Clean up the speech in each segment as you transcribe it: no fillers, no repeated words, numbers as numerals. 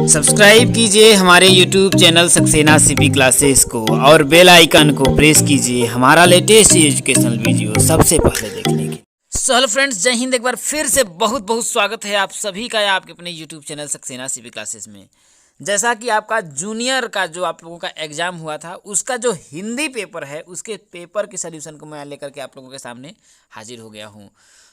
Subscribe कीजिए हमारे YouTube channel Saxena CP classes को और बेल आइकन को प्रेस कीजिए हमारा लेटेस्ट एजुकेशनल वीडियो सबसे पहले देखने के। सो हेलो फ्रेंड्स, जय हिंद। एक बार फिर से बहुत बहुत स्वागत है आप सभी का आपके अपने YouTube channel Saxena CP classes में। जैसा कि आपका जूनियर का जो आप लोगों का एग्जाम हुआ था उसका जो हिंदी पेपर है उसके पेपर के सोल्यूशन को मैं लेकर के आप लोगों के सामने हाजिर हो गया हूँ।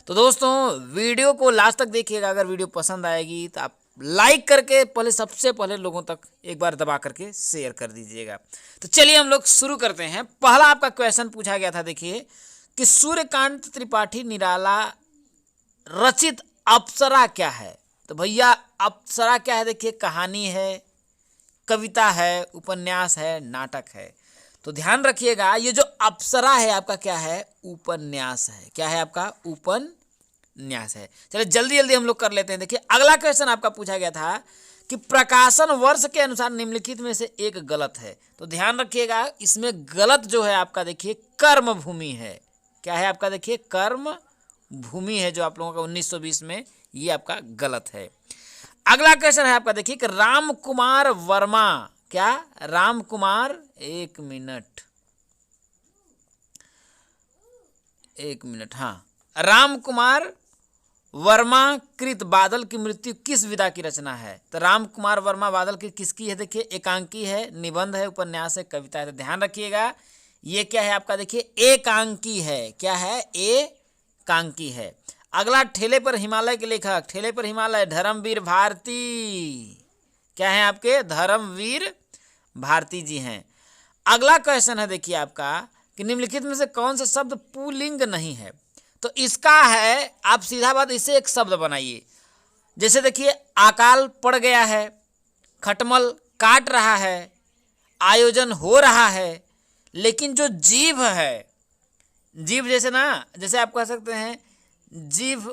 तो दोस्तों वीडियो को लास्ट तक देखिएगा। अगर वीडियो पसंद आएगी तो आप लाइक करके सबसे पहले लोगों तक एक बार दबा करके शेयर कर दीजिएगा। तो चलिए हम लोग शुरू करते हैं। पहला आपका क्वेश्चन पूछा गया था, देखिए कि सूर्यकांत त्रिपाठी निराला रचित अप्सरा क्या है। तो भैया अप्सरा क्या है, देखिए कहानी है, कविता है, उपन्यास है, नाटक है। तो ध्यान रखिएगा ये जो अप्सरा है आपका क्या है, उपन्यास है। क्या है आपका, उपन्यास है। चलिए जल्दी जल्दी हम लोग कर लेते हैं। देखिए अगला क्वेश्चन आपका पूछा गया था कि प्रकाशन वर्ष के अनुसार निम्नलिखित में से एक गलत है। तो ध्यान रखिएगा इसमें गलत जो है आपका देखिए कर्म भूमि है। क्या है आपका, देखिए कर्म भूमि है जो आप लोगों का 1920 में, ये आपका गलत है। अगला क्वेश्चन है आपका देखिए कि राम कुमार वर्मा, क्या राम कुमार, एक मिनट, हाँ, राम कुमार वर्मा कृत बादल की मृत्यु किस विधा की रचना है। तो राम कुमार वर्मा बादल की किसकी है, देखिए एकांकी है, निबंध है, उपन्यास है, कविता है। तो ध्यान रखिएगा ये क्या है आपका, देखिए एकांकी है। क्या है, एकांकी है। अगला ठेले पर हिमालय के लेखक, ठेले पर हिमालय धर्मवीर भारती। क्या है आपके, धर्मवीर भारती जी हैं। अगला क्वेश्चन है देखिए आपका कि निम्नलिखित में से कौन सा शब्द पुल्लिंग नहीं है। तो इसका है, आप सीधा बात इससे एक शब्द बनाइए। जैसे देखिए अकाल पड़ गया है, खटमल काट रहा है, आयोजन हो रहा है। लेकिन जो जीभ है, जीभ जैसे ना, जैसे आप कह सकते हैं जीभ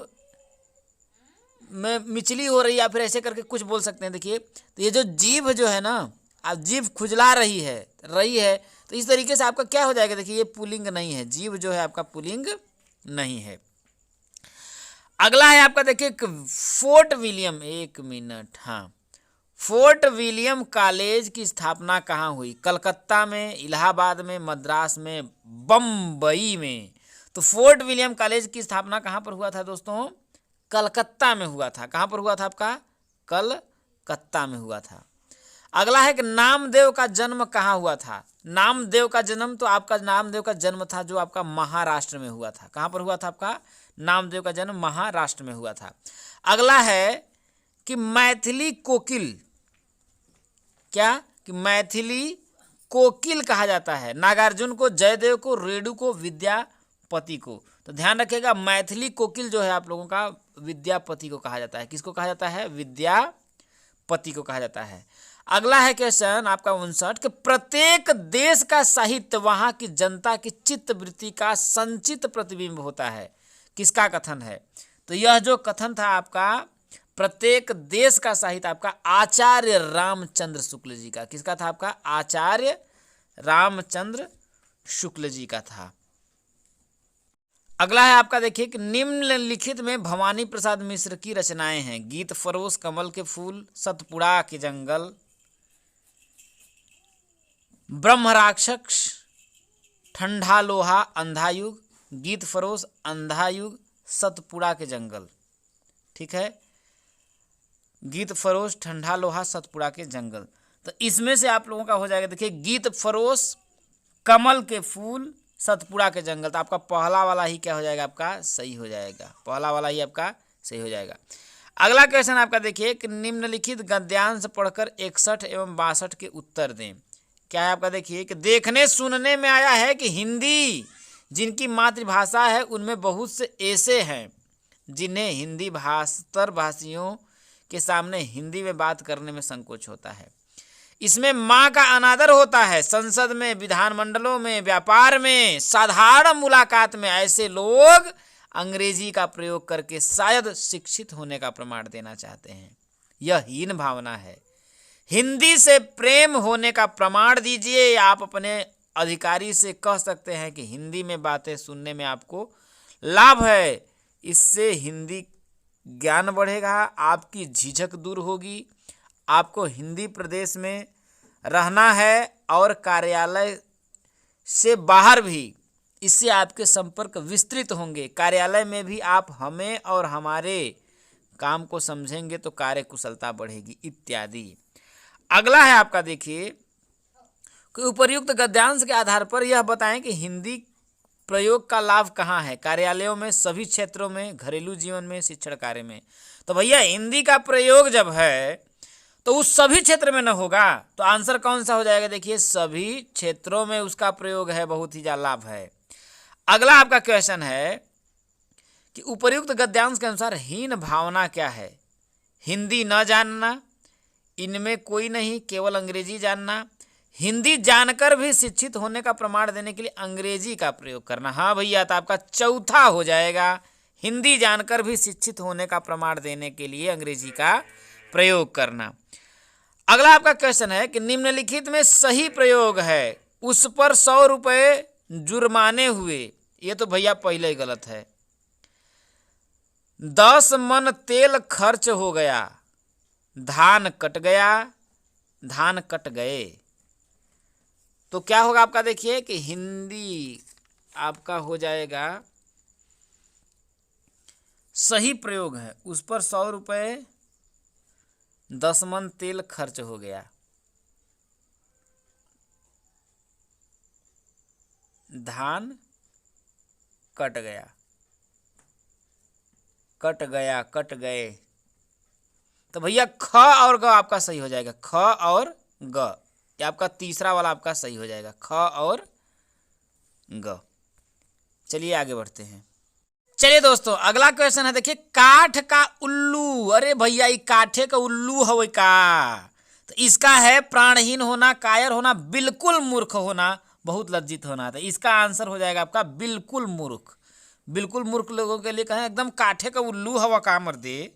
में मिचली हो रही है या फिर ऐसे करके कुछ बोल सकते हैं। देखिए तो ये जो जीभ जो है ना, आप जीभ खुजला रही है तो इस तरीके से आपका क्या हो जाएगा, देखिए ये पुल्लिंग नहीं है, जीभ जो है आपका पुल्लिंग नहीं है। अगला है आपका देखिए फोर्ट विलियम, एक मिनट, हाँ, फोर्ट विलियम कॉलेज की स्थापना कहाँ हुई। कलकत्ता में, इलाहाबाद में, मद्रास में, बम्बई में। तो फोर्ट विलियम कॉलेज की स्थापना कहाँ पर हुआ था दोस्तों, कलकत्ता में हुआ था। कहाँ पर हुआ था आपका, कलकत्ता में हुआ था। अगला है कि नामदेव का जन्म कहाँ हुआ था। नामदेव का जन्म, तो आपका नामदेव का जन्म था जो आपका महाराष्ट्र में हुआ था। कहाँ पर हुआ था आपका, नामदेव का जन्म महाराष्ट्र में हुआ था। अगला है कि मैथिली कोकिल, क्या कि मैथिली कोकिल कहा जाता है नागार्जुन को, जयदेव को, रेणु को, विद्यापति को। तो ध्यान रखिएगा मैथिली कोकिल जो है आप लोगों का विद्यापति को कहा जाता है। किसको कहा जाता है, विद्यापति को कहा जाता है। अगला है क्वेश्चन आपका 59 कि प्रत्येक देश का साहित्य वहां की जनता की चित्त वृत्ति का संचित प्रतिबिंब होता है। किसका कथन है। तो यह जो कथन था आपका, प्रत्येक देश का साहित्य आपका आचार्य रामचंद्र शुक्ल जी का। किसका था आपका, आचार्य रामचंद्र शुक्ल जी का था। अगला है आपका देखिए कि निम्नलिखित में भवानी प्रसाद मिश्र की रचनाएं हैं। गीत फरोश, कमल के फूल, सतपुड़ा के जंगल, ब्रह्म राक्षस, ठंडा लोहा, अंधा युग, गीत फरोश, अंधा युग, सतपुड़ा के जंगल। ठीक है, गीत फरोश, ठंडा लोहा, सतपुड़ा के जंगल। तो इसमें से आप लोगों का हो जाएगा देखिए गीत फरोश, कमल के फूल, सतपुड़ा के जंगल। तो आपका पहला वाला ही क्या हो जाएगा, आपका सही हो जाएगा। पहला वाला ही आपका सही हो जाएगा। अगला क्वेश्चन आपका देखिए कि निम्नलिखित गद्यांश पढ़कर 61 एवं 62 के उत्तर दें। क्या है आपका, देखिए कि देखने सुनने में आया है कि हिंदी जिनकी मातृभाषा है उनमें बहुत से ऐसे हैं जिन्हें हिंदी भाषियों के सामने हिंदी में बात करने में संकोच होता है। इसमें माँ का अनादर होता है। संसद में, विधानमंडलों में, व्यापार में, साधारण मुलाकात में ऐसे लोग अंग्रेजी का प्रयोग करके शायद शिक्षित होने का प्रमाण देना चाहते हैं। यह हीन भावना है। हिंदी से प्रेम होने का प्रमाण दीजिए। आप अपने अधिकारी से कह सकते हैं कि हिंदी में बातें सुनने में आपको लाभ है, इससे हिंदी ज्ञान बढ़ेगा, आपकी झिझक दूर होगी, आपको हिंदी प्रदेश में रहना है और कार्यालय से बाहर भी इससे आपके संपर्क विस्तृत होंगे। कार्यालय में भी आप हमें और हमारे काम को समझेंगे तो कार्य कुशलता बढ़ेगी इत्यादि। अगला है आपका देखिए कि उपर्युक्त गद्यांश के आधार पर यह बताएं कि हिंदी प्रयोग का लाभ कहाँ है। कार्यालयों में, सभी क्षेत्रों में, घरेलू जीवन में, शिक्षण कार्य में। तो भैया हिंदी का प्रयोग जब है तो उस सभी क्षेत्र में न होगा तो आंसर कौन सा हो जाएगा? देखिए सभी क्षेत्रों में उसका प्रयोग है, बहुत ही ज्यादा लाभ है। अगला आपका क्वेश्चन है कि उपर्युक्त गद्यांश के अनुसार हीन भावना क्या है? हिंदी न जानना, इनमें कोई नहीं, केवल अंग्रेजी जानना, हिंदी जानकर भी शिक्षित होने का प्रमाण देने के लिए अंग्रेजी का प्रयोग करना। हाँ भैया, तो आपका चौथा हो जाएगा, हिंदी जानकर भी शिक्षित होने का प्रमाण देने के लिए अंग्रेजी का प्रयोग करना। अगला आपका क्वेश्चन है कि निम्नलिखित में सही प्रयोग है, उस पर 100 रुपये जुर्माने हुए। ये तो भैया पहले ही गलत है। 10 मन तेल खर्च हो गया, धान कट गया, धान कट गए। तो क्या होगा आपका? देखिए कि हिंदी आपका हो जाएगा, सही प्रयोग है, उस पर 100 रुपये 10 मन तेल खर्च हो गया, धान कट गया, कट गया, कट गए। तो भैया ख और ग आपका सही हो जाएगा, ख और ग, ये आपका तीसरा वाला आपका सही हो जाएगा, ख और ग। चलिए आगे बढ़ते हैं। चलिए दोस्तों अगला क्वेश्चन है, देखिए काठ का उल्लू। अरे भैया ये काठे का उल्लू है का? तो इसका है प्राणहीन होना, कायर होना, बिल्कुल मूर्ख होना, बहुत लज्जित होना। तो इसका आंसर हो जाएगा आपका बिल्कुल मूर्ख। बिल्कुल मूर्ख लोगों के लिए कहें एकदम काठे का उल्लू हवा का मर दे,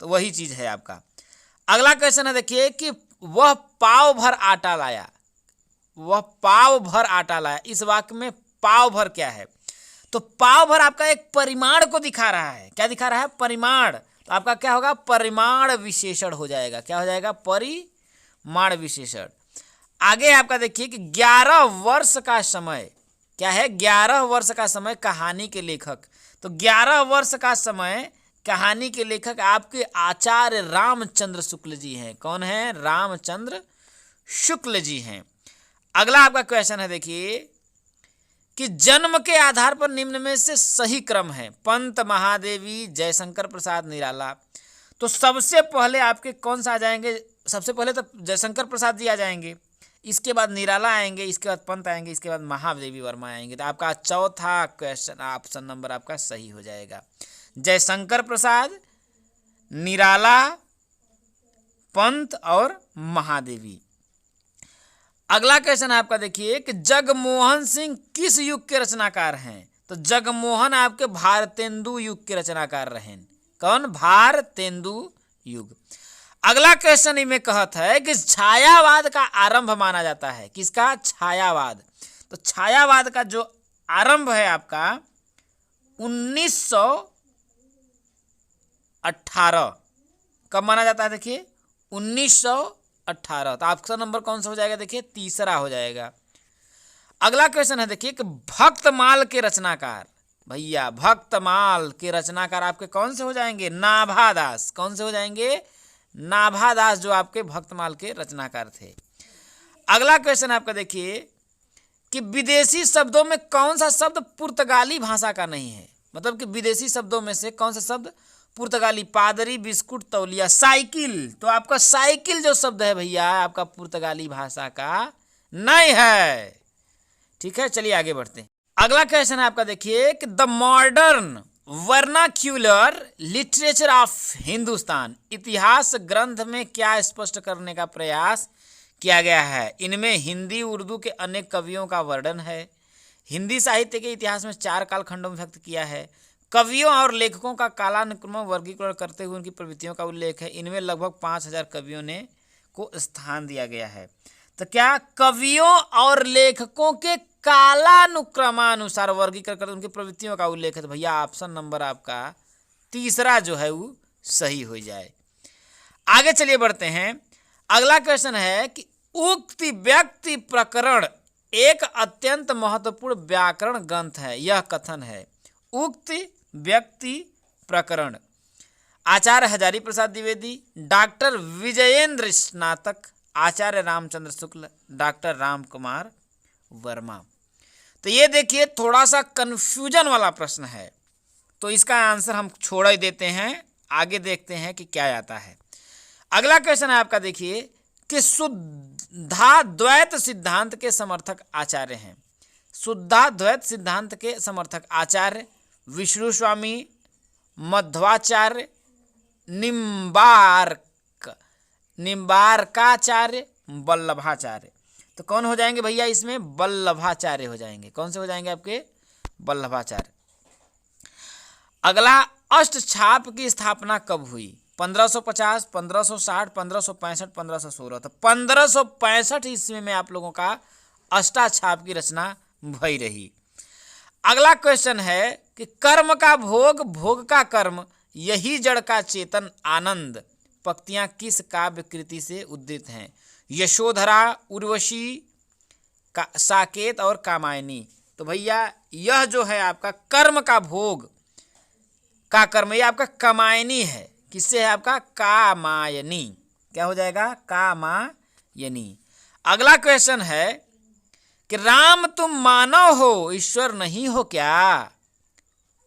तो वही चीज है आपका। अगला क्वेश्चन है देखिए कि वह पाव भर आटा लाया, वह पाव भर आटा लाया। इस वाक्य में पाव भर क्या है? तो पाव भर आपका एक परिमाण को दिखा रहा है। क्या दिखा रहा है? परिमाण। तो आपका क्या होगा? परिमाण विशेषण हो जाएगा। क्या हो जाएगा? परिमाण विशेषण। आगे आपका देखिए कि 11 वर्ष का समय क्या है? 11 वर्ष का समय कहानी के लेखक। तो 11 वर्ष का समय कहानी के लेखक आपके आचार्य रामचंद्र शुक्ल जी हैं। कौन है? रामचंद्र शुक्ल जी हैं। अगला आपका क्वेश्चन है देखिए कि जन्म के आधार पर निम्न में से सही क्रम है। पंत, महादेवी, जयशंकर प्रसाद, निराला। तो सबसे पहले आपके कौन सा आ जाएंगे? सबसे पहले तो जयशंकर प्रसाद जी आ जाएंगे, इसके बाद निराला आएंगे, इसके बाद पंत आएंगे, इसके बाद महादेवी वर्मा आएंगे। तो आपका चौथा क्वेश्चन ऑप्शन नंबर आपका सही हो जाएगा, जयशंकर प्रसाद, निराला, पंत और महादेवी। अगला क्वेश्चन आपका देखिए कि जगमोहन सिंह किस युग के रचनाकार हैं? तो जगमोहन आपके भारतेंदु युग के रचनाकार रहे। कौन? भारतेंदु युग। अगला क्वेश्चन इनमें कहत है कि छायावाद का आरंभ माना जाता है। किसका? छायावाद। तो छायावाद का जो आरंभ है आपका 1918। कब माना जाता है? देखिए 1918। तो ऑप्शन नंबर कौन सा हो जाएगा? देखिए तीसरा हो जाएगा। अगला क्वेश्चन है देखिए कि भक्तमाल के रचनाकार। भैया भक्तमाल के रचनाकार आपके कौन से हो जाएंगे? नाभादास। कौन से हो जाएंगे? नाभादास, जो आपके भक्तमाल के रचनाकार थे। अगला क्वेश्चन आपका देखिए कि विदेशी शब्दों में कौन सा शब्द पुर्तगाली भाषा का नहीं है? मतलब कि विदेशी शब्दों में से कौन सा शब्द पुर्तगाली? पादरी, बिस्कुट, तौलिया, साइकिल। तो आपका साइकिल जो शब्द है भैया आपका पुर्तगाली भाषा का नहीं है। ठीक है, चलिए आगे बढ़ते हैं। अगला क्वेश्चन है आपका देखिए कि the modern vernacular literature of Hindustan, इतिहास ग्रंथ में क्या स्पष्ट करने का प्रयास किया गया है? इनमें हिंदी उर्दू के अनेक कवियों का वर्णन है। हिंदी साहित्य के इतिहास में 4 कालखंडों में व्यक्त किया है। कवियों और लेखकों का कालानुक्रम वर्गीकरण करते हुए उनकी प्रवृत्तियों का उल्लेख है। इनमें लगभग 5000 कवियों ने को स्थान दिया गया है। तो क्या? कवियों और लेखकों के कालानुक्रमानुसार वर्गीकरण करते उनकी प्रवृत्तियों का उल्लेख है। तो भैया ऑप्शन नंबर आपका तीसरा जो है वो सही हो जाए। आगे चलिए बढ़ते हैं। अगला क्वेश्चन है कि उक्ति व्यक्ति प्रकरण एक अत्यंत महत्वपूर्ण व्याकरण ग्रंथ है, यह कथन है। उक्ति व्यक्ति प्रकरण, आचार्य हजारी प्रसाद द्विवेदी, डॉक्टर विजयेंद्र स्नातक, आचार्य रामचंद्र शुक्ल, डॉक्टर राम कुमार वर्मा। तो ये देखिए थोड़ा सा कंफ्यूजन वाला प्रश्न है, तो इसका आंसर हम छोड़ ही देते हैं, आगे देखते हैं कि क्या आता है। अगला क्वेश्चन है आपका, देखिए कि शुद्धाद्वैत सिद्धांत के समर्थक आचार्य हैं। शुद्धाद्वैत सिद्धांत के समर्थक आचार्य विष्णु स्वामी, मध्वाचार्य, निम्बार्काचार्य, वल्लभाचार्य। तो कौन हो जाएंगे भैया इसमें? वल्लभाचार्य हो जाएंगे। कौन से हो जाएंगे आपके? वल्लभाचार्य। अगला, अष्टछाप की स्थापना कब हुई? 1550, 1560, 1565, 1516। तो 1565 ईस्वी में आप लोगों का अष्टाछाप की रचना भई रही। अगला क्वेश्चन है कि कर्म का भोग, भोग का कर्म, यही जड़ का चेतन आनंद, पंक्तियां किस काव्य कृति से उद्धृत हैं? यशोधरा, उर्वशी, साकेत और कामायनी। तो भैया यह जो है आपका कर्म का भोग का कर्म, यह आपका कामायनी है। किससे है आपका? कामायनी। क्या हो जाएगा? कामायनी। अगला क्वेश्चन है कि राम तुम मानव हो, ईश्वर नहीं हो क्या?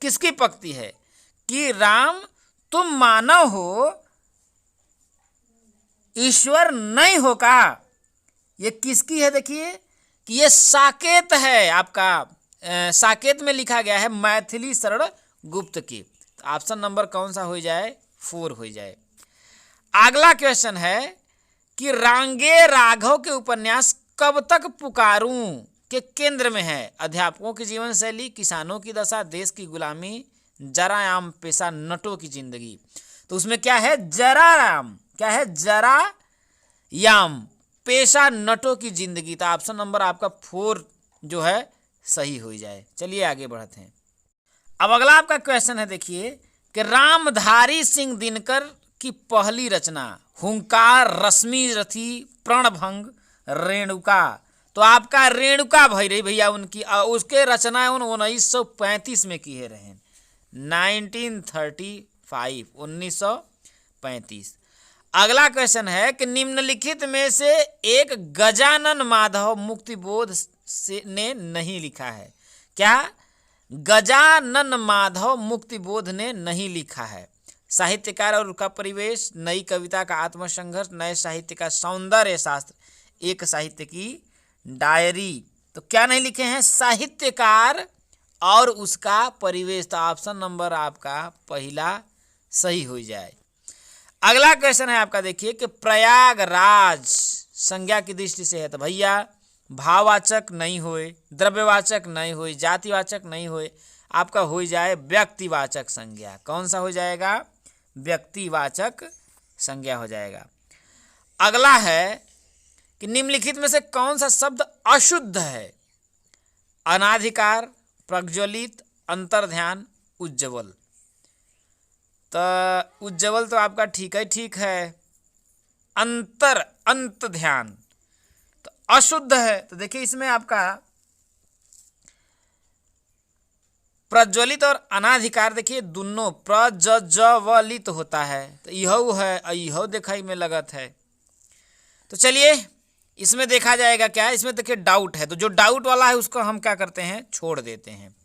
किसकी पंक्ति है? कि राम तुम मानव हो, ईश्वर नहीं हो का? ये किसकी है? देखिए कि ये साकेत है आपका, साकेत में लिखा गया है, मैथिली शरण गुप्त की। तो ऑप्शन नंबर कौन सा हो जाए? 4 हो जाए। अगला क्वेश्चन है कि रांगे राघव के उपन्यास कब तक पुकारूं के केंद्र में है? अध्यापकों की जीवन शैली, किसानों की दशा, देश की गुलामी, जरायाम पेशा नटों की जिंदगी। तो उसमें क्या है? जरायाम। क्या है? जरायाम पेशा नटों की जिंदगी। तो ऑप्शन नंबर आपका 4 जो है सही हो जाए। चलिए आगे बढ़ते हैं। अब अगला आपका क्वेश्चन है, देखिए कि रामधारी सिंह दिनकर की पहली रचना हुंकार, रश्मि रथी, प्रणभंग, रेणुका। तो आपका रेणुका भई रही भैया उनकी, उसके रचना 1935 में की है रहे, 1935, 1935। अगला क्वेश्चन है कि निम्नलिखित में से एक गजानन माधव मुक्तिबोध से ने नहीं लिखा है। क्या? गजानन माधव मुक्तिबोध ने नहीं लिखा है। साहित्यकार और उसका परिवेश, नई कविता का आत्मसंघर्ष, नए साहित्य का सौंदर्य शास्त्र, एक साहित्य की डायरी। तो क्या नहीं लिखे हैं? साहित्यकार और उसका परिवेश। तो ऑप्शन नंबर आपका पहला सही हो जाए। अगला क्वेश्चन है आपका, देखिए कि प्रयागराज संज्ञा की दृष्टि से है। तो भैया भाववाचक नहीं होए, द्रव्यवाचक नहीं होए, जातिवाचक नहीं होए, आपका हो जाए व्यक्तिवाचक संज्ञा। कौन सा हो जाएगा? व्यक्तिवाचक संज्ञा हो जाएगा। अगला है कि निम्नलिखित में से कौन सा शब्द अशुद्ध है? अनाधिकार, प्रज्वलित, अंतर्ध्यान, उज्ज्वल। तो उज्ज्वल तो आपका ठीक है। अंत ध्यान तो अशुद्ध है। तो देखिए इसमें आपका प्रज्वलित और अनाधिकार, देखिए दोनों प्रज्वलित होता है। तो यह है, यह दिखाई में लगत है। तो चलिए इसमें देखा जाएगा क्या। इसमें देखिए डाउट है, तो जो डाउट वाला है उसको हम क्या करते हैं? छोड़ देते हैं।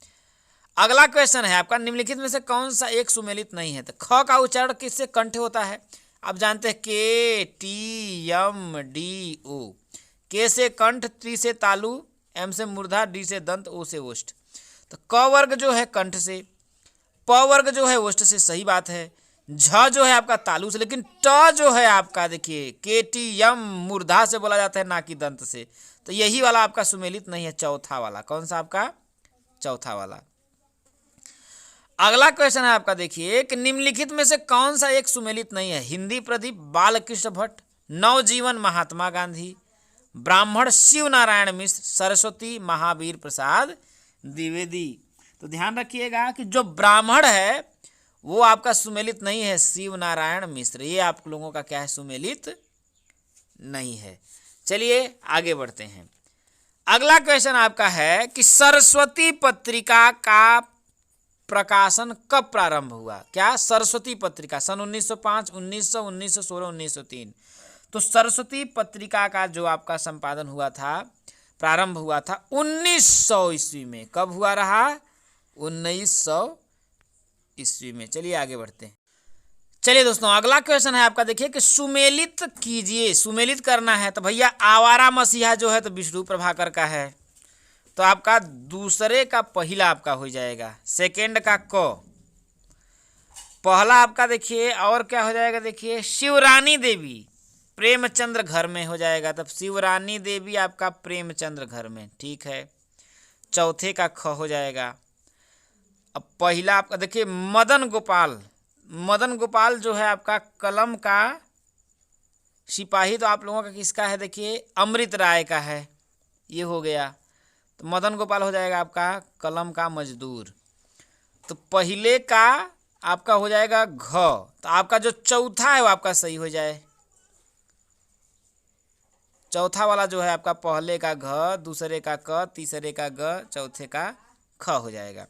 अगला क्वेश्चन है आपका, निम्नलिखित में से कौन सा एक सुमेलित नहीं है? तो ख का उच्चारण किससे कंठ होता है? आप जानते हैं के टी एम डी ओ। के से कंठ, टी से तालु, एम से मूर्धा, डी से दंत, ओ से ओष्ठ। तो क वर्ग जो है कंठ से, प वर्ग जो है ओष्ठ से, सही बात है। झ जो है आपका तालु से, लेकिन ट जो है आपका देखिए के टी एम मूर्धा से बोला जाता है, ना कि दंत से। तो यही वाला आपका सुमेलित नहीं है, चौथा वाला। कौन सा आपका? चौथा वाला। अगला क्वेश्चन है आपका, देखिए कि निम्नलिखित में से कौन सा एक सुमेलित नहीं है? हिंदी प्रदीप बालकृष्ण भट्ट, नवजीवन महात्मा गांधी, ब्राह्मण शिव नारायण मिश्र, सरस्वती महावीर प्रसाद द्विवेदी। तो ध्यान रखिएगा कि जो ब्राह्मण है वो आपका सुमेलित नहीं है, शिव नारायण मिश्र। ये आप लोगों का क्या है? सुमेलित नहीं है। चलिए आगे बढ़ते हैं। अगला क्वेश्चन आपका है कि सरस्वती पत्रिका का प्रकाशन कब प्रारंभ हुआ? क्या? सरस्वती पत्रिका सन 1905, 1900, 1916, 1903। तो सरस्वती पत्रिका का जो आपका संपादन हुआ था, प्रारंभ हुआ था 1900 ईस्वी में। कब हुआ रहा? 1900 ईस्वी में। चलिए आगे बढ़ते हैं। चलिए दोस्तों, अगला क्वेश्चन है आपका, देखिए कि सुमेलित कीजिए। सुमेलित करना है तो भैया आवारा मसीहा जो है तो विष्णु प्रभाकर का है, तो आपका दूसरे का पहला आपका हो जाएगा, सेकंड का क। पहला आपका देखिए और क्या हो जाएगा, देखिए शिवरानी देवी प्रेमचंद्र घर में हो जाएगा, तब शिवरानी देवी आपका प्रेमचंद्र घर में, ठीक है। चौथे का ख हो जाएगा। अब पहला आपका देखिए मदन गोपाल। मदन गोपाल जो है आपका कलम का सिपाही, तो आप लोगों का किसका है, देखिए अमृत राय का है, ये हो गया। तो मदन गोपाल हो जाएगा आपका कलम का मजदूर। तो पहले का आपका हो जाएगा घ, तो आपका जो चौथा है वो आपका सही हो जाए। चौथा वाला जो है आपका पहले का घ, दूसरे का क, तीसरे का ग, चौथे का ख हो जाएगा।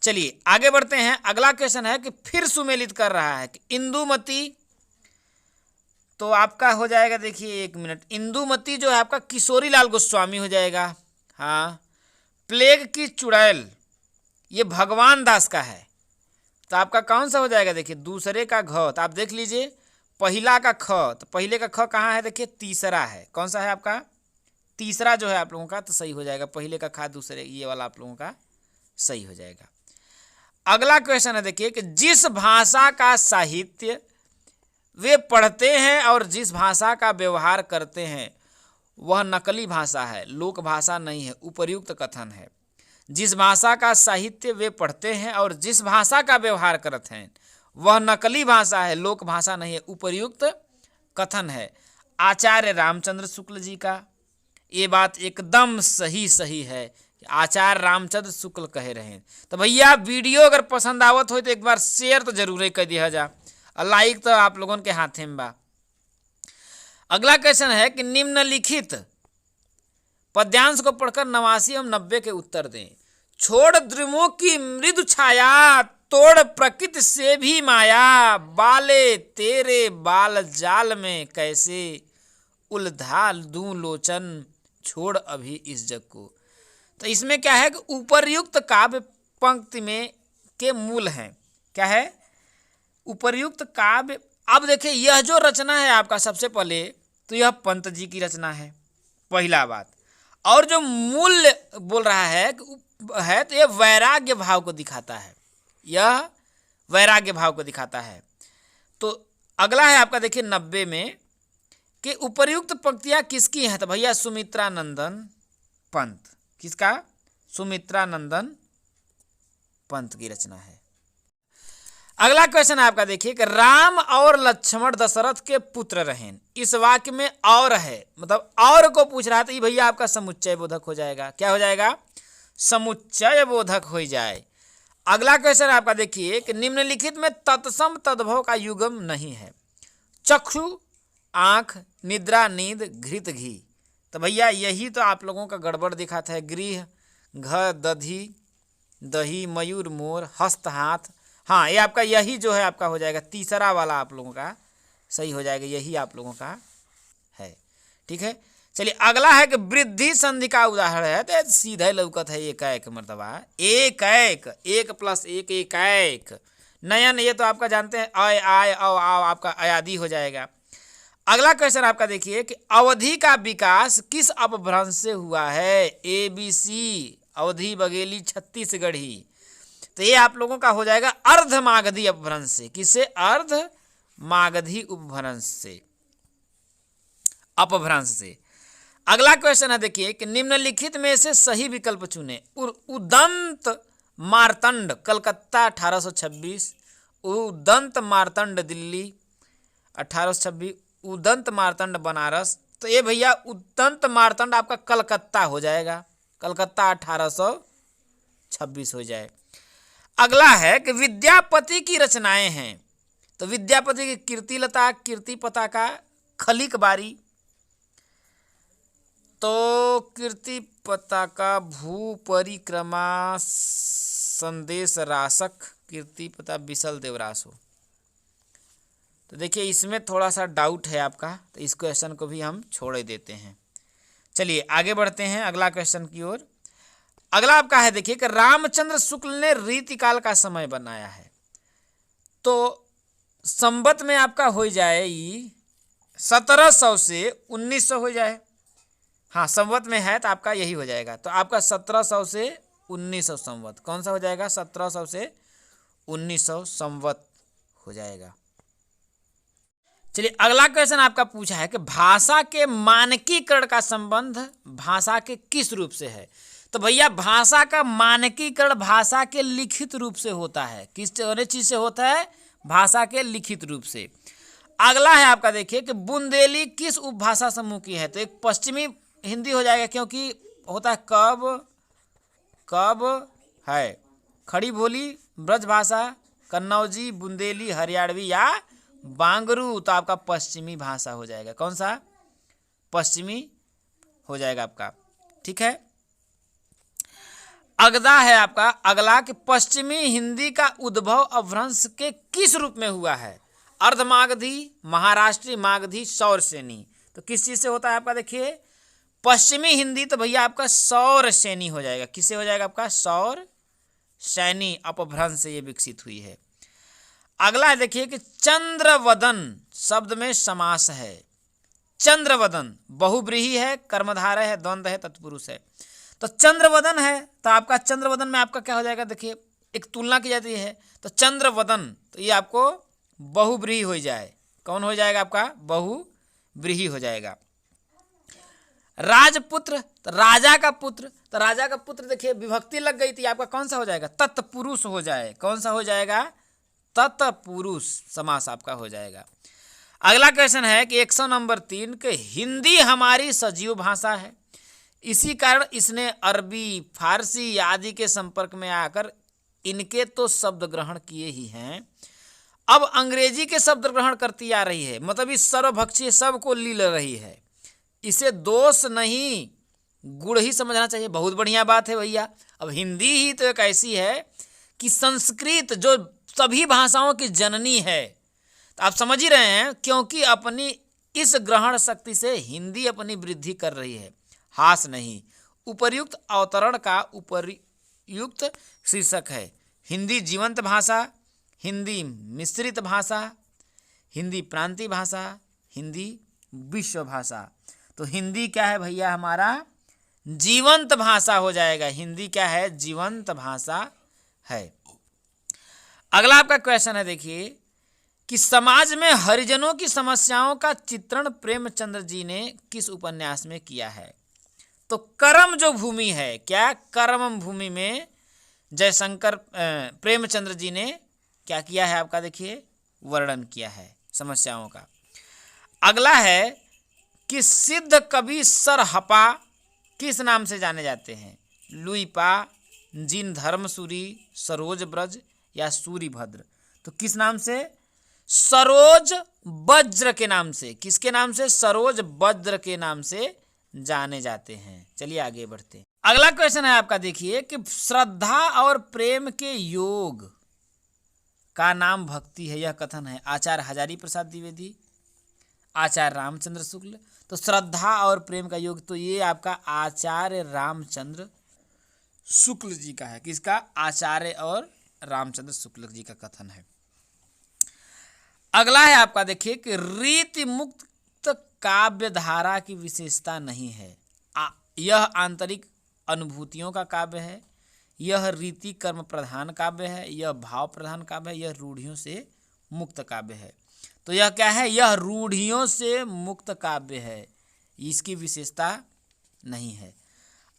चलिए आगे बढ़ते हैं। अगला क्वेश्चन है कि फिर सुमेलित कर रहा है कि इंदुमती, तो आपका हो जाएगा, देखिए एक मिनट, इंदुमती जो है आपका किशोरी लाल गोस्वामी हो जाएगा। हाँ, प्लेग की चुड़ैल ये भगवान दास का है, तो आपका कौन सा हो जाएगा, देखिए दूसरे का घ। तो आप देख लीजिए पहला का ख, तो पहले का ख कहाँ है, देखिए तीसरा है। कौन सा है आपका? तीसरा जो है आप लोगों का, तो सही हो जाएगा। पहले का खा, दूसरे, ये वाला आप लोगों का सही हो जाएगा। अगला क्वेश्चन है देखिए कि जिस भाषा का साहित्य वे पढ़ते हैं और जिस भाषा का व्यवहार करते हैं वह नकली भाषा है, लोक भाषा नहीं है, उपर्युक्त कथन है। जिस भाषा का साहित्य वे पढ़ते हैं और जिस भाषा का व्यवहार करते हैं वह नकली भाषा है, लोक भाषा नहीं है, उपर्युक्त कथन है। आचार्य रामचंद्र शुक्ल जी का ये बात एकदम सही है, आचार्य रामचंद्र शुक्ल कह रहे हैं। तो भैया वीडियो अगर पसंद आवत हो तो एक बार शेयर तो जरूर कर दिया जा, और लाइक तो आप लोगों के हाथ में बा। अगला क्वेश्चन है कि निम्नलिखित पद्यांश को पढ़कर 89 एवं 90 के उत्तर दें। छोड़ द्रुमों की मृदु छाया, तोड़ प्रकृति से भी माया, बाले तेरे बाल जाल में कैसे उलझा दूं लोचन, छोड़ अभी इस जग को। तो इसमें क्या है कि उपर्युक्त काव्य पंक्ति में के मूल हैं। क्या है? उपर्युक्त काव्य। अब देखिए यह जो रचना है आपका, सबसे पहले तो यह पंत जी की रचना है, पहला बात। और जो मूल बोल रहा है तो यह वैराग्य भाव को दिखाता है, यह वैराग्य भाव को दिखाता है। तो अगला है आपका देखिए 90 में कि उपर्युक्त पंक्तियां किसकी हैं, तो भैया सुमित्रा नंदन पंत। किसका? सुमित्रा नंदन पंत की रचना है। अगला क्वेश्चन आपका देखिए कि राम और लक्ष्मण दशरथ के पुत्र रहे। इस वाक्य में और है, मतलब और को पूछ रहा है, तो ये भैया आपका समुच्चय बोधक हो जाएगा। क्या हो जाएगा? समुच्चय बोधक हो जाए। अगला क्वेश्चन आपका देखिए कि निम्नलिखित में तत्सम तद्भव का युगम नहीं है। चक्षु आंख, निद्रा नींद, घृत घी। तो भैया यही तो आप लोगों का गड़बड़ दिखाता है। गृह, घ, दधी, दही, मयूर, मोर, हस्त, हाथ। हाँ, ये आपका यही जो है आपका हो जाएगा, तीसरा वाला आप लोगों का सही हो जाएगा, यही आप लोगों का है। ठीक है, चलिए अगला है कि वृद्धि संधि का उदाहरण है, तो सीधे लौकत है एक एक मर्तबा, एक एक, एक प्लस एक, एक एक। नयन, ये तो आपका जानते हैं, अय आय औ आओ, आपका अयादि हो जाएगा। अगला क्वेश्चन आपका देखिए कि अवधि का विकास किस अपभ्रंश से हुआ है? ABC, अवधि, बघेली, छत्तीसगढ़ी। तो ये आप लोगों का हो जाएगा अर्ध मागधी अपभ्रंश से। किससे? अर्ध मागधी उपभ्रंश से, अपभ्रंश से। अगला क्वेश्चन है देखिए कि निम्नलिखित में से सही विकल्प चुने। उदंत मार्तंड कलकत्ता 1826, उदंत मार्तंड दिल्ली 1826, उदंत मार्तंड बनारस। तो ये भैया उदंत मार्तंड आपका कलकत्ता हो जाएगा, कलकत्ता 1826 हो जाए। अगला है कि विद्यापति की रचनाएं हैं। तो विद्यापति की कीर्तिलता, कीर्ति पताका, खलिक बारी, तो कीर्ति पताका भू परिक्रमा संदेश राशक कीर्ति पता विशल देवरासो। तो देखिए इसमें थोड़ा सा डाउट है आपका, तो इस क्वेश्चन को भी हम छोड़ देते हैं। चलिए आगे बढ़ते हैं अगला क्वेश्चन की ओर। अगला आपका है देखिए कि रामचंद्र शुक्ल ने रीतिकाल का समय बनाया है। तो संवत में आपका हो जाए 1700 से 1900 हो जाए। हाँ संवत में है तो आपका यही हो जाएगा। तो आपका 1700 से 1900 संवत कौन सा हो जाएगा? 1700 से 1900 संवत हो जाएगा। चलिए अगला क्वेश्चन आपका पूछा है कि भाषा के मानकीकरण का संबंध भाषा के किस रूप से है? तो भैया भाषा का मानकीकरण भाषा के लिखित रूप से होता है। किस चीज से होता है? भाषा के लिखित रूप से। अगला है आपका देखिए कि बुंदेली किस उपभाषा समूह की है? तो एक पश्चिमी हिंदी हो जाएगा, क्योंकि होता है कब है खड़ी बोली, ब्रजभाषा, कन्नौजी, बुंदेली, हरियाणवी या बांगरू। तो आपका पश्चिमी भाषा हो जाएगा। कौन सा? पश्चिमी हो जाएगा आपका। ठीक है। अगला है आपका अगला कि पश्चिमी हिंदी का उद्भव अपभ्रंश के किस रूप में हुआ है? अर्धमागधी, महाराष्ट्री मागधी, सौरसेनी। तो किस चीज से होता है आपका? देखिए पश्चिमी हिंदी तो भैया आपका सौरसेनी हो जाएगा। किससे हो जाएगा आपका? सौरसेनी अपभ्रंश से ये विकसित हुई है। अगला है देखिए कि चंद्रवदन शब्द में समास है। चंद्रवदन बहुब्रीहि है, कर्मधारय है, द्वंद्व है, तत्पुरुष है। तो चंद्रवदन है तो आपका चंद्रवदन में आपका क्या हो जाएगा? देखिए एक तुलना की जाती है तो चंद्रवदन, तो ये आपको बहुब्रीहि हो जाए। कौन हो जाएगा आपका? बहुब्रीहि हो जाएगा। राजपुत्र तो राजा का पुत्र, तो राजा का पुत्र देखिए विभक्ति लग गई थी, आपका कौन सा हो जाएगा? तत्पुरुष हो जाए। कौन सा हो जाएगा? तत्पुरुष समास आपका हो जाएगा। अगला क्वेश्चन है कि 100 नंबर 3 कि हिंदी हमारी सजीव भाषा है, इसी कारण इसने अरबी, फारसी आदि के संपर्क में आकर इनके तो शब्द ग्रहण किए ही हैं, अब अंग्रेजी के शब्द ग्रहण करती आ रही है। मतलब इस सर्वभक्षीय सबको लील रही है। इसे दोष नहीं गुण ही समझना चाहिए। बहुत बढ़िया बात है भैया। अब हिंदी ही तो एक ऐसी है कि संस्कृत जो सभी भाषाओं की जननी है, तो आप समझ ही रहे हैं, क्योंकि अपनी इस ग्रहण शक्ति से हिंदी अपनी वृद्धि कर रही है, हास नहीं। उपर्युक्त अवतरण का उपर्युक्त शीर्षक है हिंदी जीवंत भाषा, हिंदी मिश्रित भाषा, हिंदी प्रांतीय भाषा, हिंदी विश्व भाषा। तो हिंदी क्या है भैया? हमारा जीवंत भाषा हो जाएगा। हिंदी क्या है? जीवंत भाषा है। अगला आपका क्वेश्चन है देखिए कि समाज में हरिजनों की समस्याओं का चित्रण प्रेमचंद्र जी ने किस उपन्यास में किया है? तो कर्म जो भूमि है, क्या कर्म भूमि में जयशंकर प्रेमचंद्र जी ने क्या किया है आपका? देखिए वर्णन किया है समस्याओं का। अगला है कि सिद्ध कवि सरहपा किस नाम से जाने जाते हैं? लुईपा, जिन धर्मसूरी, सरोज ब्रज या सूरीभद्र। तो किस नाम से? सरोज वज्र के नाम से। किसके नाम से? सरोज वज्र के नाम से जाने जाते हैं। चलिए आगे बढ़ते हैं। अगला क्वेश्चन है आपका देखिए कि श्रद्धा और प्रेम के योग का नाम भक्ति है, यह कथन है आचार्य हजारी प्रसाद द्विवेदी, आचार्य रामचंद्र शुक्ल। तो श्रद्धा और प्रेम का योग तो ये आपका आचार्य रामचंद्र शुक्ल जी का है। किसका? आचार्य और रामचंद्र शुक्ल जी का कथन है। अगला है आपका देखिए कि रीति मुक्त काव्य धारा की विशेषता नहीं है, यह आंतरिक अनुभूतियों का काव्य है, यह रीति कर्म प्रधान काव्य है, यह भाव प्रधान काव्य है, यह रूढ़ियों से मुक्त काव्य है। तो यह क्या है? यह रूढ़ियों से मुक्त काव्य है, इसकी विशेषता नहीं है।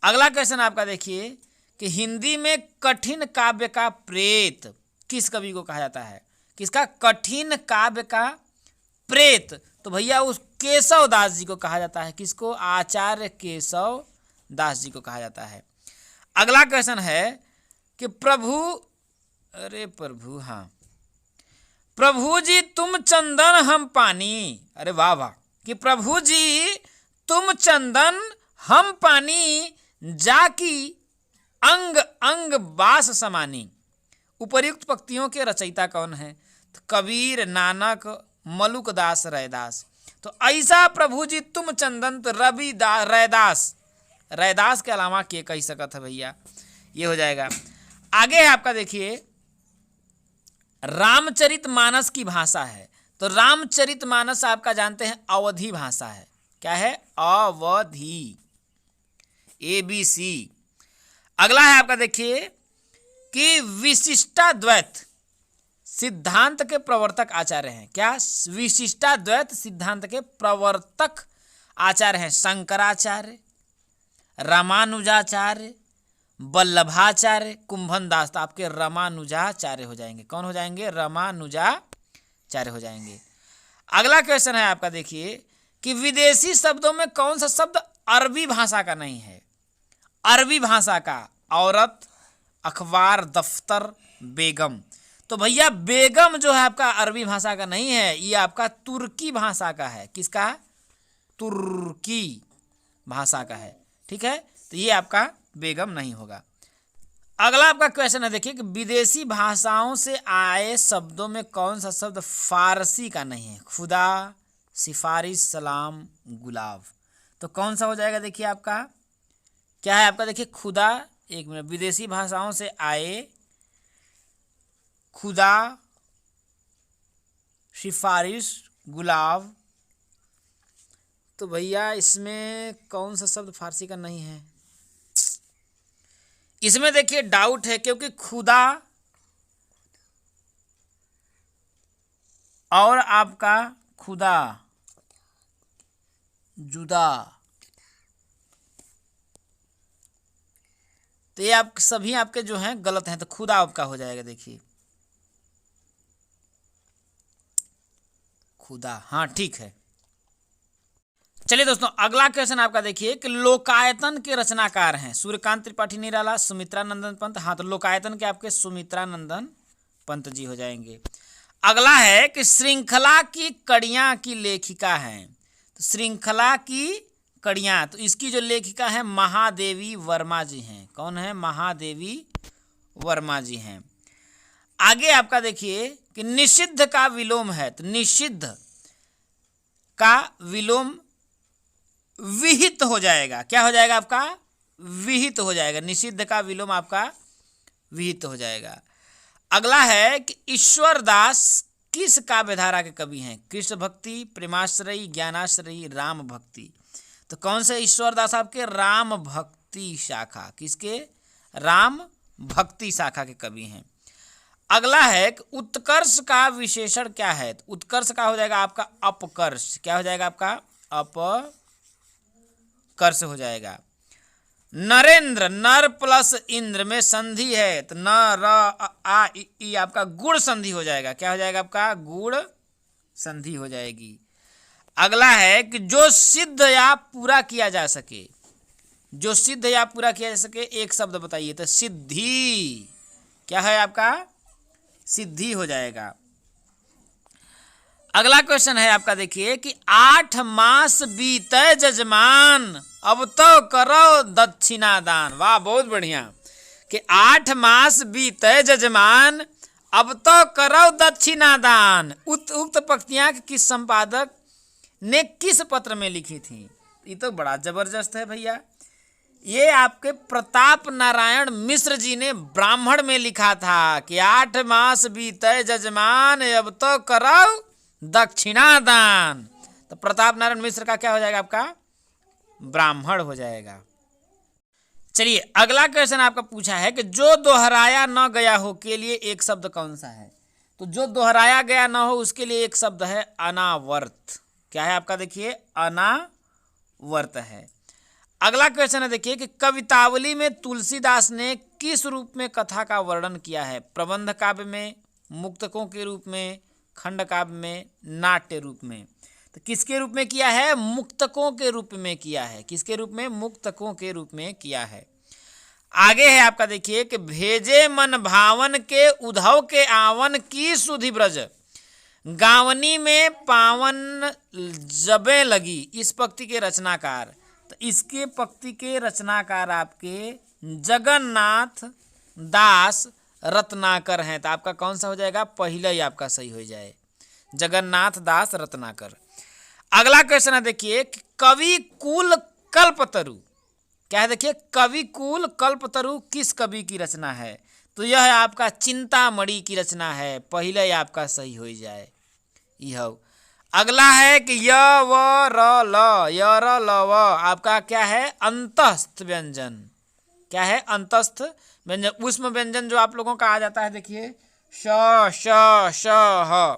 अगला क्वेश्चन आपका देखिए कि हिंदी में कठिन काव्य का प्रेत किस कवि को कहा जाता है? किसका? कठिन काव्य का प्रेत तो भैया उस केशव दास जी को कहा जाता है। किसको? आचार्य केशव दास जी को कहा जाता है। अगला क्वेश्चन है कि प्रभु जी तुम चंदन हम पानी। अरे वाह वाह। कि प्रभु जी तुम चंदन हम पानी जाकी अंग अंग बास समानी। उपर्युक्त पंक्तियों के रचयिता कौन है? तो कबीर, नानक, मलुकदास, रैदास। तो ऐसा प्रभु जी तुम चंदन तो रैदास, रैदास के अलावा के कही सकत है भैया, ये हो जाएगा। आगे है आपका देखिए रामचरितमानस की भाषा है। तो रामचरितमानस आपका जानते हैं अवधी भाषा है। क्या है? अवधी, ABC। अगला है आपका देखिए कि विशिष्टाद्वैत सिद्धांत के प्रवर्तक आचार्य हैं। क्या? विशिष्टाद्वैत सिद्धांत के प्रवर्तक आचार्य हैं शंकराचार्य, रामानुजाचार्य, वल्लभाचार्य, कुंभन दास। तो आपके रामानुजाचार्य हो जाएंगे। कौन हो जाएंगे? रामानुजाचार्य हो जाएंगे। अगला क्वेश्चन है आपका देखिए कि विदेशी शब्दों में कौन सा शब्द अरबी भाषा का नहीं है? अरबी भाषा का औरत, अखबार, दफ्तर, बेगम। तो भैया बेगम जो है आपका अरबी भाषा का नहीं है, ये आपका तुर्की भाषा का है। किसका? तुर्की भाषा का है। ठीक है, तो ये आपका बेगम नहीं होगा। अगला आपका क्वेश्चन है देखिए कि विदेशी भाषाओं से आए शब्दों में कौन सा शब्द फारसी का नहीं है? खुदा, सिफारिश, सलाम, गुलाब। तो कौन सा हो जाएगा? देखिए आपका क्या है? आपका देखिए खुदा, एक मिनट, विदेशी भाषाओं से आए खुदा, सिफारिश, गुलाब। तो भैया इसमें कौन सा शब्द फारसी का नहीं है? इसमें देखिए डाउट है, क्योंकि खुदा और आपका खुदा, जुदा, तो ये आप सभी आपके जो हैं गलत हैं। तो खुदा आपका हो जाएगा। देखिए खुदा, हाँ ठीक है। चलिए दोस्तों अगला क्वेश्चन आपका देखिए कि लोकायतन के रचनाकार हैं सूर्यकांत त्रिपाठी निराला, सुमित्रा नंदन पंत। हाँ, तो लोकायतन के आपके सुमित्रा नंदन पंत जी हो जाएंगे। अगला है कि श्रृंखला की कड़ियां की लेखिका हैं। तो श्रृंखला की कड़ियां, तो इसकी जो लेखिका है महादेवी वर्मा जी हैं। कौन है? महादेवी वर्मा जी हैं। आगे आपका देखिए कि निषिद्ध का विलोम है। तो निषिद्ध का विलोम विहित हो जाएगा। क्या हो जाएगा आपका? विहित हो जाएगा। निषिद्ध का विलोम आपका विहित हो जाएगा। अगला है कि ईश्वर दास किस काव्यधारा के कवि हैं? कृष्ण भक्ति, प्रेमाश्रयी, ज्ञानाश्रयी, राम भक्ति। तो कौन से ईश्वर दास? आपके राम भक्ति शाखा। किसके? राम भक्ति शाखा के कवि हैं। अगला है कि उत्कर्ष का विशेषण क्या है? तो उत्कर्ष का हो जाएगा आपका अपकर्ष। क्या हो जाएगा आपका? अपकर्ष हो जाएगा। नरेंद्र, नर प्लस इंद्र में संधि है, तो न र आ ई आपका गुण संधि हो जाएगा। क्या हो जाएगा आपका? गुण संधि हो जाएगी। अगला है कि जो सिद्ध या पूरा किया जा सके। जो सिद्ध या पूरा किया जा सके एक शब्द बताइए। तो सिद्धि। क्या है आपका? सिद्धि हो जाएगा। अगला क्वेश्चन है आपका देखिए कि 8 मास बीते जजमान अब तो करो दक्षिणा दान। वाह, बहुत बढ़िया। कि 8 मास बीते जजमान अब तो करो दक्षिणा दान। उक्त पंक्तियां किस संपादक ने किस पत्र में लिखी थी? ये तो बड़ा जबरदस्त है भैया। ये आपके प्रताप नारायण मिश्र जी ने ब्राह्मण में लिखा था कि 8 मास बीते जजमान अब तो करो दक्षिणा दान। तो प्रताप नारायण मिश्र का क्या हो जाएगा आपका? ब्राह्मण हो जाएगा। चलिए अगला क्वेश्चन आपका पूछा है कि जो दोहराया न गया हो के लिए एक शब्द कौन सा है? तो जो दोहराया गया न हो उसके लिए एक शब्द है अनावर्त। क्या है आपका? देखिए अनावर्त है। अगला क्वेश्चन है देखिए कि कवितावली में तुलसीदास ने किस रूप में कथा का वर्णन किया है? प्रबंध काव्य में, मुक्तकों के रूप में, खंड काव्य में, नाट्य रूप में। तो किसके रूप में किया है? मुक्तकों के रूप में किया है। किसके रूप में? मुक्तकों के रूप में किया है। आगे है आपका देखिए कि भेजे मन भावन के उधव के आवन की सुधि ब्रज गावनी में पावन जबे लगी। इस पंक्ति के रचनाकार तो इसके पंक्ति के रचनाकार आपके जगन्नाथ दास रत्नाकर हैं। तो आपका कौन सा हो जाएगा, पहला ही आपका सही हो जाए, जगन्नाथ दास रत्नाकर। अगला क्वेश्चन है देखिए, कवि कुल कल्पतरु क्या है, देखिए कवि कुल कल्पतरु किस कवि की रचना है, तो यह है आपका चिंतामणि की रचना है, पहले ही आपका सही हो जाए यह। अगला है कि य व र ल, य र ल व आपका क्या है, अंतस्थ व्यंजन, क्या है, अंतस्थ व्यंजन। उष्म व्यंजन जो आप लोगों का आ जाता है देखिए श श श ह,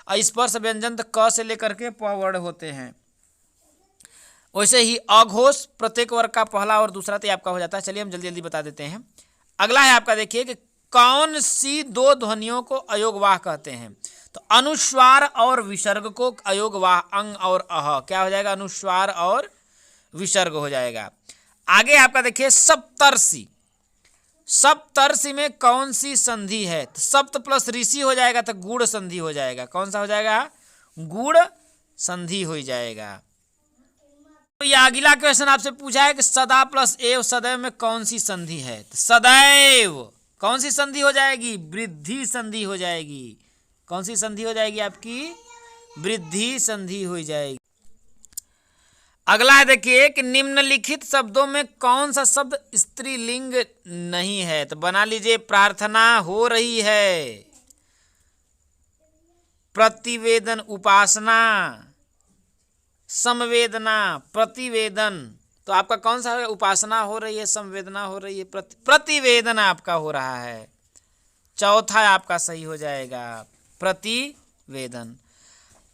स्पर्श व्यंजन तो क से लेकर के प वर्ण होते हैं। वैसे ही अघोष प्रत्येक वर्ग का पहला और दूसरा तो आपका हो जाता है। चलिए हम जल्दी जल्दी बता देते हैं। अगला है आपका देखिए कि कौन सी दो ध्वनियों को अयोगवाह कहते हैं, तो अनुस्वार और विसर्ग को अयोगवाह, अंग और अह क्या हो जाएगा, अनुस्वार और विसर्ग हो जाएगा। आगे आपका देखिए सप्तर्षि, सप्तर्षि में कौन सी संधि है, तो सप्त प्लस ऋषि हो जाएगा तो गुड़ संधि हो जाएगा, कौन सा हो जाएगा, गुड़ संधि हो जाएगा। तो ये अगला क्वेश्चन आपसे पूछा है कि सदा प्लस एव सदैव में कौन सी संधि है, तो सदैव कौन सी संधि हो जाएगी, वृद्धि संधि हो जाएगी। कौन सी संधि हो जाएगी आपकी, वृद्धि संधि हो जाएगी। अगला है देखिए कि निम्नलिखित शब्दों में कौन सा शब्द स्त्रीलिंग नहीं है, तो बना लीजिए प्रार्थना हो रही है, प्रतिवेदन उपासना, संवेदना प्रतिवेदन, तो आपका कौन सा है, उपासना हो रही है, संवेदना हो रही है, प्रतिवेदन आपका हो रहा है, चौथा आपका सही हो जाएगा प्रतिवेदन।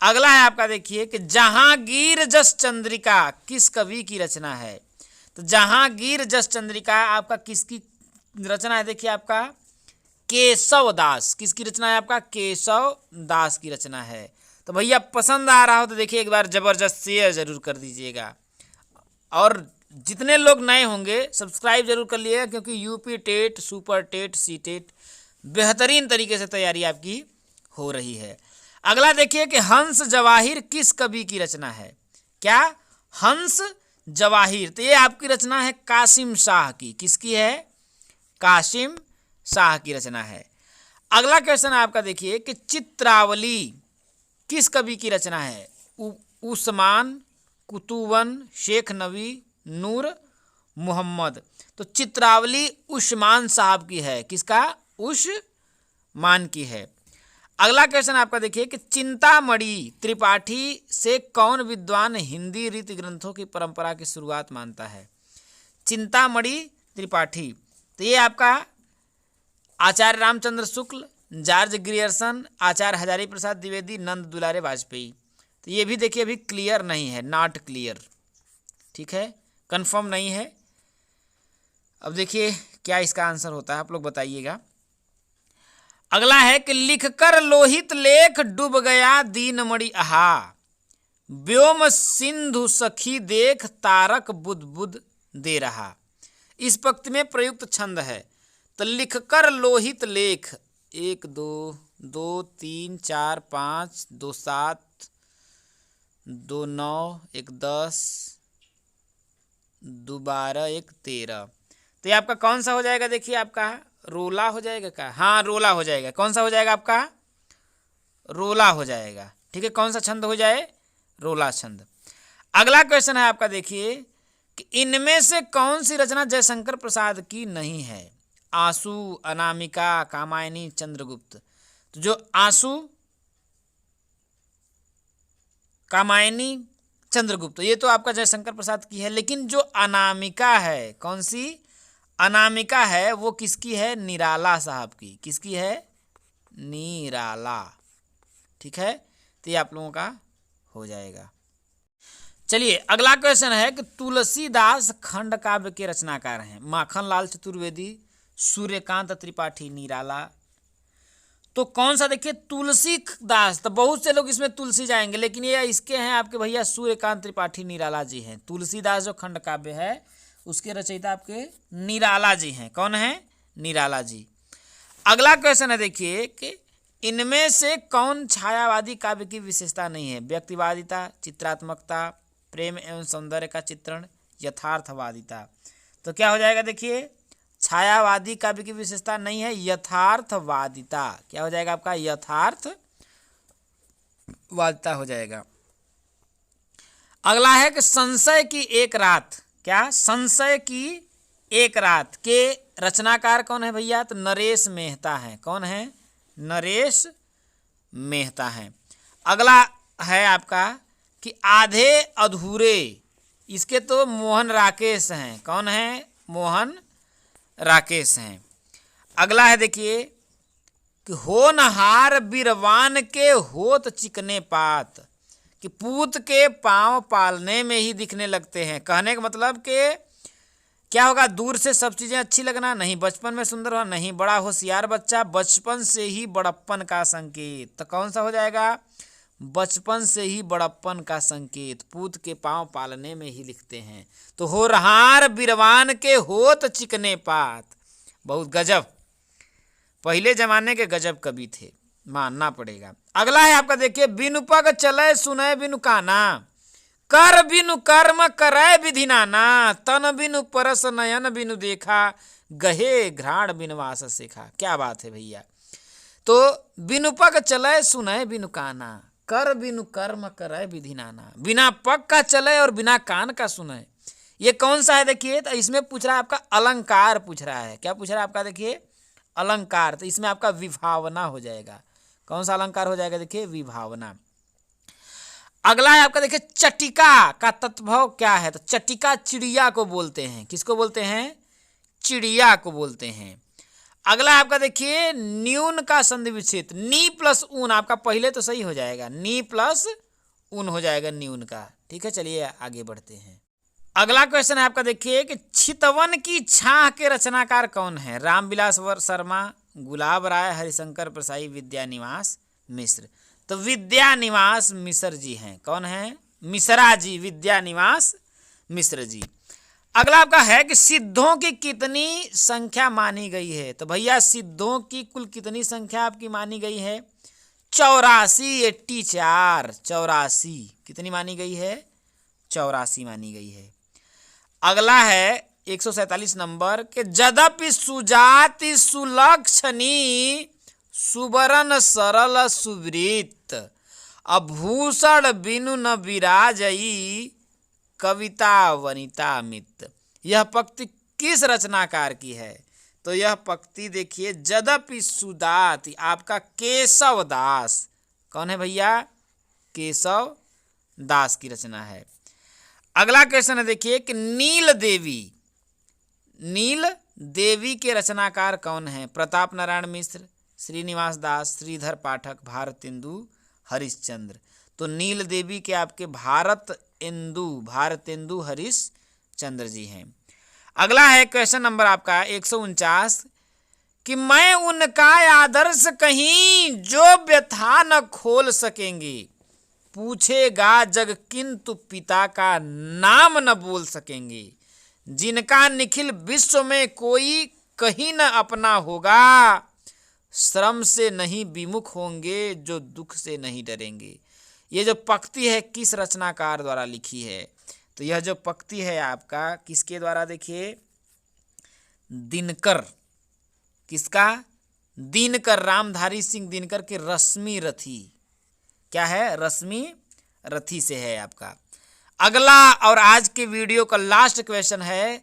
अगला है आपका देखिए कि जहांगीर जस चंद्रिका किस कवि की रचना है, तो जहांगीर जस चंद्रिका आपका किसकी रचना है, देखिए आपका केशव दास, किसकी रचना है, आपका केशव दास की रचना है। तो भैया पसंद आ रहा हो तो देखिए एक बार जबरदस्त शेयर जरूर कर दीजिएगा, और जितने लोग नए होंगे सब्सक्राइब जरूर कर लिएगा, क्योंकि UP TET, super TET, C TET बेहतरीन तरीके से तैयारी आपकी हो रही है। अगला देखिए कि हंस जवाहिर किस कवि की रचना है, क्या, हंस जवाहिर, तो ये आपकी रचना है कासिम शाह की, किसकी है, कासिम शाह की रचना है। अगला क्वेश्चन आपका देखिए कि चित्रावली किस कवि की रचना है, उस्मान, कुतुबन, शेख नबी, नूर मोहम्मद, तो चित्रावली उस्मान साहब की है, किसका, उस्मान की है। अगला क्वेश्चन आपका देखिए कि चिंतामणि त्रिपाठी से कौन विद्वान हिंदी रीति ग्रंथों की परंपरा की शुरुआत मानता है, चिंतामणि त्रिपाठी, तो ये आपका आचार्य रामचंद्र शुक्ल, जॉर्ज ग्रियर्सन, आचार्य हजारी प्रसाद द्विवेदी, नंद दुलारे वाजपेयी। तो ये भी देखिए अभी क्लियर नहीं है, नॉट क्लियर, ठीक है, कंफर्म नहीं है। अब देखिए क्या इसका आंसर होता है, आप लोग बताइएगा। अगला है कि लिखकर लोहित लेख डूब गया दीनमणि आहा, व्योम सिंधु सखी देख तारक बुद बुद दे रहा, इस पंक्ति में प्रयुक्त छंद है। तो लिखकर लोहित लेख, 1 2 2 3 4 5 2 7 2 9 1 10 2 12 1 13, तो ये आपका कौन सा हो जाएगा, देखिए आपका रोला हो जाएगा क्या, हाँ रोला हो जाएगा, कौन सा हो जाएगा आपका, रोला हो जाएगा, ठीक है, कौन सा छंद हो जाए, रोला छंद। अगला क्वेश्चन है आपका देखिए कि इनमें से कौन सी रचना जयशंकर प्रसाद की नहीं है, आंसू, अनामिका, कामायनी, चंद्रगुप्त, तो जो आंसू, कामायनी, चंद्रगुप्त ये तो आपका जयशंकर प्रसाद की है, लेकिन जो अनामिका है, कौन सी अनामिका है, वो किसकी है, निराला साहब की, किसकी है, निराला, ठीक है, तो ये आप लोगों का हो जाएगा। चलिए अगला क्वेश्चन है कि तुलसीदास खंड काव्य के रचनाकार हैं, माखनलाल चतुर्वेदी, सूर्यकांत त्रिपाठी, निराला, तो कौन सा देखिए, तुलसीदास, तो बहुत से लोग इसमें तुलसी जाएंगे, लेकिन ये इसके हैं आपके भैया सूर्यकांत त्रिपाठी निराला जी हैं। तुलसीदास जो खंड काव्य है उसके रचयिता आपके निराला जी हैं, कौन है, निराला जी। अगला क्वेश्चन है देखिए कि इनमें से कौन छायावादी काव्य की विशेषता नहीं है, व्यक्तिवादिता, चित्रात्मकता, प्रेम एवं सौंदर्य का चित्रण, यथार्थवादिता। तो क्या हो जाएगा देखिए, छायावादी काव्य की विशेषता नहीं है यथार्थवादिता। क्या हो जाएगा आपका, यथार्थवादिता हो जाएगा। अगला है कि संशय की एक रात। क्या, संशय की एक रात के रचनाकार कौन है भैया, तो नरेश मेहता है। कौन है, नरेश मेहता है। अगला है आपका कि आधे अधूरे, इसके तो मोहन राकेश हैं। कौन है, मोहन राकेश हैं। अगला है देखिए कि होनहार बिरवान के होत चिकने पात, कि पूत के पांव पालने में ही दिखने लगते हैं। कहने का मतलब कि क्या होगा, दूर से सब चीज़ें अच्छी लगना नहीं, बचपन में सुंदर होना नहीं, बड़ा होशियार बच्चा बचपन से ही बड़प्पन का संकेत। तो कौन सा हो जाएगा, बचपन से ही बड़प्पन का संकेत, पूत के पांव पालने में ही लिखते हैं। तो होनहार बिरवान के होत चिकने पात, बहुत गजब, पहले जमाने के गजब कवि थे, मानना पड़ेगा। अगला है आपका देखिए, बिनु पग चले सुने बिनु काना, कर बिनु कर्म करे विधि नाना, तन बिनु परस नयन बिनु देखा, गहे घ्राण बिनु वास सीखा। क्या बात है भैया। तो बिनु पग चले सुने बिनु काना, कर बिनु कर्म करे विधि नाना, बिना पग का चले और बिना कान का सुने। ये कौन सा है देखिए, तो इसमें पूछ रहा है आपका अलंकार पूछ रहा है। क्या पूछ रहा है आपका देखिए, अलंकार। तो इसमें आपका विभावना हो जाएगा। कौन सा अलंकार हो जाएगा देखिए, विभावना। अगला है आपका देखिए, चटिका का तत्भव क्या है, तो चटिका चिड़िया को बोलते हैं। किसको बोलते हैं, चिड़िया को बोलते हैं। अगला आपका देखिए, न्यून का संधि विच्छेद, नी प्लस ऊन, आपका पहले तो सही हो जाएगा, नी प्लस ऊन हो जाएगा न्यून का। ठीक है, चलिए आगे बढ़ते हैं। अगला क्वेश्चन है आपका देखिए कि चितवन की छाह के रचनाकार कौन है, रामविलास शर्मा, गुलाब राय, हरिशंकर प्रसाई, विद्यानिवास मिश्र। तो विद्यानिवास मिश्र जी हैं। कौन है, मिश्रा जी, विद्यानिवास मिश्र जी। अगला आपका है कि सिद्धों की कितनी संख्या मानी गई है, तो भैया सिद्धों की कुल कितनी संख्या आपकी मानी गई है, 84, 84, 84 कितनी मानी गई है, 84 मानी गई है। अगला है 147 नंबर के, जदपि सुजाति सुलक्षणी सुबरन सरल सुवृत, अभूषण बिनु न विराजई, कविता वनिता मित। यह पंक्ति किस रचनाकार की है, तो यह पंक्ति देखिए, जदपि सुजाति आपका केशव दास। कौन है भैया, केशव दास की रचना है। अगला क्वेश्चन है देखिए कि नील देवी के रचनाकार कौन है, प्रताप नारायण मिश्र, श्रीनिवास दास, श्रीधर पाठक, भारतेंदु हरिश्चंद्र। तो नील देवी के आपके भारतेंदु हरिश्चंद्र जी हैं। अगला है क्वेश्चन नंबर आपका 149 कि मैं उनका आदर्श कहीं जो व्यथा न खोल सकेंगे, पूछेगा जग किंतु पिता का नाम न बोल सकेंगे, जिनका निखिल विश्व में कोई कहीं न अपना होगा, श्रम से नहीं विमुख होंगे जो दुख से नहीं डरेंगे। ये जो पंक्ति है किस रचनाकार द्वारा लिखी है, तो यह जो पंक्ति है आपका किसके द्वारा देखिए, दिनकर। किसका, दिनकर, रामधारी सिंह दिनकर के रश्मि रथी। क्या है, रश्मि रथी से है आपका। अगला और आज के वीडियो का लास्ट क्वेश्चन है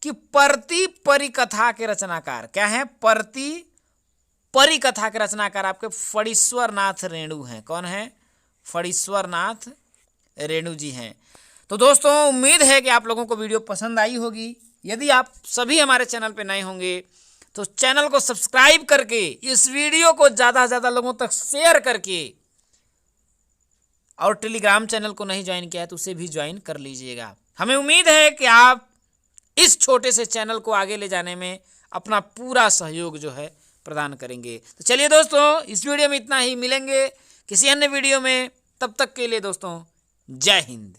कि परती परिकथा के रचनाकार क्या है, परती परिकथा के रचनाकार आपके फणीश्वर नाथ रेणु हैं। कौन है, फणीश्वर नाथ रेणु जी हैं। तो दोस्तों उम्मीद है कि आप लोगों को वीडियो पसंद आई होगी। यदि आप सभी हमारे चैनल पे नए होंगे तो चैनल को सब्सक्राइब करके इस वीडियो को ज़्यादा से ज़्यादा लोगों तक शेयर करके, और टेलीग्राम चैनल को नहीं ज्वाइन किया है तो उसे भी ज्वाइन कर लीजिएगा। हमें उम्मीद है कि आप इस छोटे से चैनल को आगे ले जाने में अपना पूरा सहयोग जो है प्रदान करेंगे। तो चलिए दोस्तों इस वीडियो में इतना ही, मिलेंगे किसी अन्य वीडियो में, तब तक के लिए दोस्तों जय हिंद।